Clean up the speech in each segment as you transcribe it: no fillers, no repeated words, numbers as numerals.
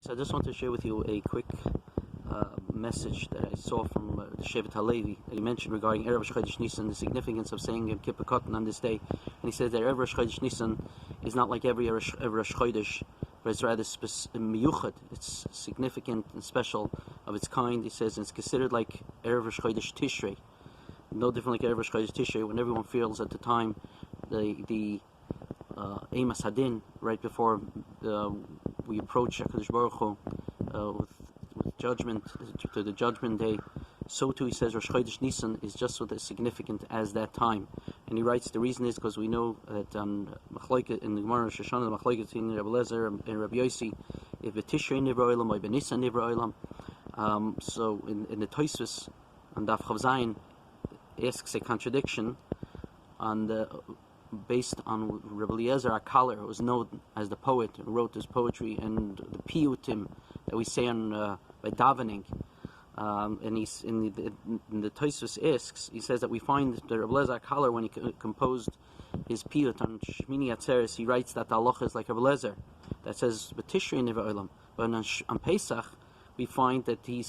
So I just want to share with you a quick message that I saw from the Shevet HaLevi that he mentioned regarding Erev Rosh Chodesh Nisan, the significance of saying Yom Kippur Katan on this day. And he says that Erev Rosh Chodesh Nisan is not like every Rosh Chodesh, but it's rather miyuchad. It's significant and special of its kind. He says it's considered like Erev Rosh Chodesh Tishrei, no different like Erev Rosh Chodesh Tishrei, when everyone feels at the time the Emas Hadin, right before we approach HaKadosh Baruch Hu with judgment, to the judgment day. So too, he says Rosh Chodesh Nisan is just as significant as that time. And he writes the reason is because we know that in the Gemara Rosh Hashanah, the Machlokes in Rabbi Lezer and Rabbi Yossi, if the Tishrei Nivra Olam or Benisan Nivra Olam. So in the Tosfos on Daf Chav Zayin asks a contradiction based on Rabbi Eliezer HaKaler, who was known as the poet who wrote this poetry, and the piyutim that we say by davening. And he's in the Tosfos asks, he says that we find that Rabbi Eliezer HaKaler, when he composed his piyut on Shmini Atzeres, he writes that the halacha is like Rabbi Eliezer, that says B'tishrei Nivra Olam. But on Pesach, we find that he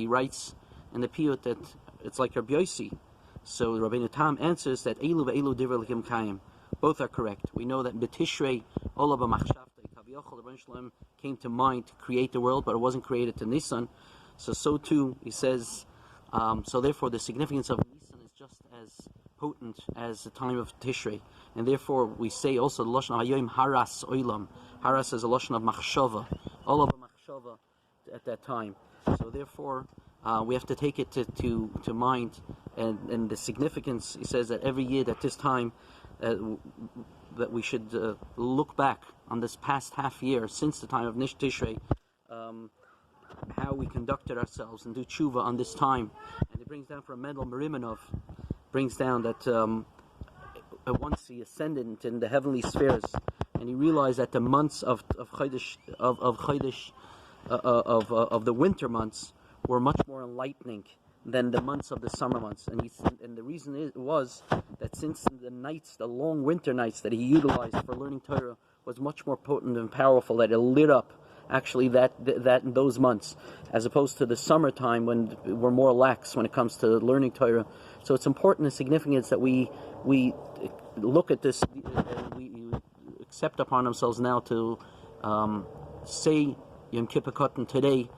writes in the piyut that it's like Rabbi Yossi. So Rabbeinu Tam answers that Elu ve'elu divrei Elokim Kayim. Both are correct. We know that B'tishrei Ola b'machshavtei Kaviyachol Rebbeinu Shalom came to mind to create the world, but it wasn't created to Nisan. So too, he says, so therefore the significance of Nisan is just as potent as the time of Tishrei. And therefore we say also the Lashon of Hayoim Haras Oilam. Haras is a Lashon of Machshava. Ola b'machshava at that time. So therefore, we have to take it to mind, and the significance. He says that every year at this time, that we should look back on this past half year since the time of Nish Tishrei, how we conducted ourselves, and do tshuva on this time. And it brings down from Mendel Marimanov, brings down that once he ascended in the heavenly spheres, and he realized that the months of the winter months were much more enlightening than the months of the summer months. And the reason was that since the long winter nights that he utilized for learning Torah was much more potent and powerful, that it lit up actually that in those months, as opposed to the summertime when we're more lax when it comes to learning Torah. So it's important and significant that we look at this, and we accept upon ourselves now to say Yom Kippur Katan today,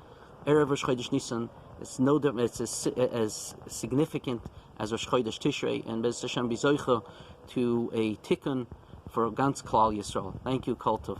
Erev Rosh Chodesh Nisan. It's no different. It's as significant as Rosh Chodesh Tishrei, and Bez Hashem Bizoicha to a tikkun for Gans Klal Yisrael. Thank you, Kol Tov.